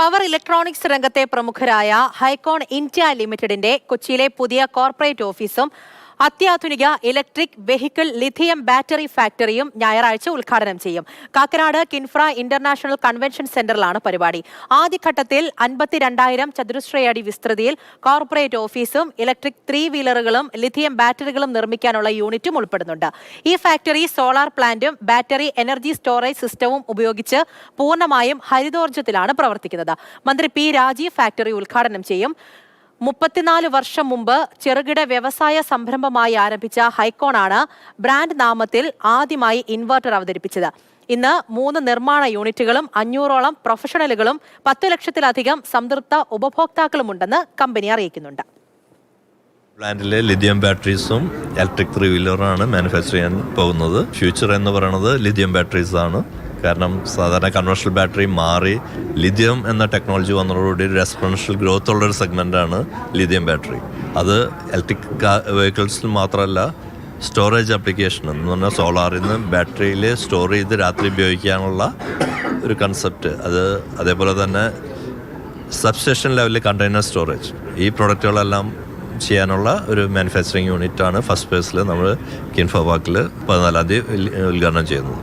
Power electronics രംഗത്തെ പ്രമുഖരായ Hycon India ലിമിറ്റഡിന്റെ കൊച്ചിയിലെ പുതിയ കോർപ്പറേറ്റ് ഓഫീസും അത്യാധുനിക ഇലക്ട്രിക് വെഹിക്കിൾ ലിഥിയം ബാറ്ററി ഫാക്ടറിയും ഞായറാഴ്ച ഉദ്ഘാടനം ചെയ്യും. കാക്കനാട് കിൻഫ്ര ഇന്റർനാഷണൽ കൺവെൻഷൻ സെന്ററിലാണ് പരിപാടി. ആദ്യഘട്ടത്തിൽ 52,000 ചതുരശ്രയടി വിസ്തൃതിയിൽ കോർപ്പറേറ്റ് ഓഫീസും ഇലക്ട്രിക് 3 വീലറുകളും ലിഥിയം ബാറ്ററികളും നിർമ്മിക്കാനുള്ള യൂണിറ്റും ഉൾപ്പെടുന്നുണ്ട്. ഈ ഫാക്ടറി സോളാർ പ്ലാന്റും ബാറ്ററി എനർജി സ്റ്റോറേജ് സിസ്റ്റവും ഉപയോഗിച്ച് പൂർണ്ണമായും ഹരിതോർജ്ജത്തിലാണ് പ്രവർത്തിക്കുന്നത്. മന്ത്രി പി രാജീവ് ഫാക്ടറി ഉദ്ഘാടനം ചെയ്യും. 34 വർഷം മുമ്പ് ചെറുകിട വ്യവസായ സംരംഭമായി ആരംഭിച്ച ഹൈക്കോണാണ് ബ്രാൻഡ് നാമത്തിൽ ആദ്യമായി ഇൻവെർട്ടർ അവതരിപ്പിച്ചത്. ഇന്ന് 3 നിർമ്മാണ യൂണിറ്റുകളും 500ഓളം പ്രൊഫഷണലുകളും 10 ലക്ഷത്തിലധികം സംതൃപ്ത ഉപഭോക്താക്കളുമുണ്ടെന്ന് കമ്പനി അറിയിക്കുന്നുണ്ട്. പ്ലാന്റിലെ ലിഥിയം ബാറ്ററീസും ഇലക്ട്രിക് 3 വീലറാണ് മാനുഫാക്ചർ ചെയ്യാൻ പോകുന്നത്. ഫ്യൂച്ചർ എന്ന് പറയുന്നത് ലിഥിയം ബാറ്ററീസ് ആണ്. കാരണം സാധാരണ കൺവെൻഷണൽ ബാറ്ററി മാറി ലിഥിയം എന്ന ടെക്നോളജി വന്നതോടുകൂടി ഒരു എക്സ്പോണൻഷ്യൽ ഗ്രോത്ത് ഉള്ളൊരു സെഗ്മെൻ്റാണ് ലിഥിയം ബാറ്ററി. അത് ഇലക്ട്രിക് വെഹിക്കിൾസിൽ മാത്രമല്ല, സ്റ്റോറേജ് ആപ്ലിക്കേഷൻ എന്ന് പറഞ്ഞാൽ സോളാറിൽ നിന്ന് ബാറ്ററിയിൽ സ്റ്റോർ ചെയ്ത് രാത്രി ഉപയോഗിക്കാനുള്ള ഒരു കൺസെപ്റ്റ്, അതേപോലെ തന്നെ സബ്സ്റ്റേഷൻ ലെവലിൽ കണ്ടെയ്നർ സ്റ്റോറേജ്, ഈ പ്രൊഡക്റ്റുകളെല്ലാം ചെയ്യാനുള്ള ഒരു മാനുഫാക്ചറിങ് യൂണിറ്റാണ് ഫസ്റ്റ് ഫേസിൽ നമ്മൾ കിൻഫ്ര പാർക്കിൽ 14-ാം തീയതി ഉദ്ഘാടനം ചെയ്യുന്നത്.